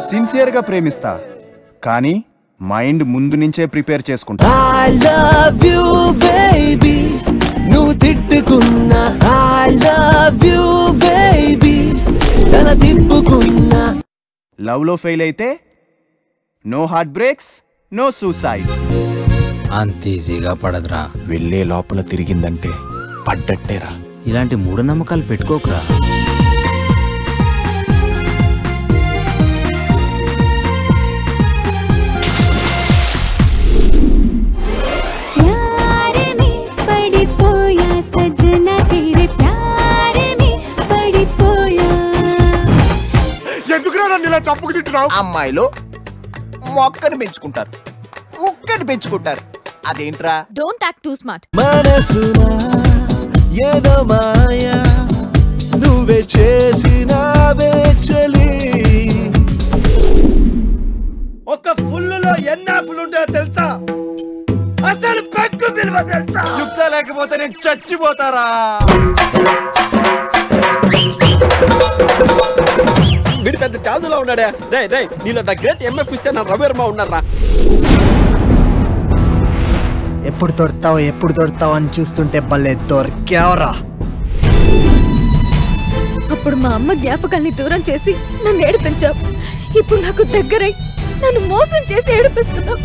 Sincere గా ప్రేమిస్తా, కానీ mind ముందు నుంచే ప్రిపేర్ చేసుకుంటా. I love you baby, నువ్వు తిట్టుకున్నా I love you baby, తల తిప్పుకున్నా. లవ్ లో ఫెయిల్ అయితే no heart breaks, no suicides. అంత ఈజీగా పడదురా. వెళ్ళే లోపల తిరిగిందంటే పడ్డట్టేరా. ఇలాంటి మూఢనమ్మకాలు పెట్టుకోకురా. చంపుకు తింటున్నావు. అమ్మాయిలు మొక్కని పెంచుకుంటారు, కుక్కని పెంచుకుంటారు. అదేంట్రా? Don't act too smart. మనసునా ఏదో మాయా నువ్వే చేసినావే చలి. ఒక ఫుల్లులో ఎన్ని ఆపులు ఉంటాయో తెలుసా? అసలు పెగ్గు విలువ తెలుసా? యుక్త లేకపోతే నేను చచ్చిపోతారా. వీడు పెద్ద చాదులా ఉన్నాడే. రే రే, నీలో ద గ్రేట్ ఎంఎఫ్ ఇస్తే రవివర్మ ఉన్నారా? ఎప్పుడు దొరుకుతావు అని చూస్తుంటే భలే దొరికావరా. అప్పుడు మా అమ్మ జ్ఞాపకాల్ని దూరం చేసి నన్ను ఏడిపించావు. ఇప్పుడు నాకు దగ్గరై నన్ను మోసం చేసి ఏడిపిస్తున్నావు.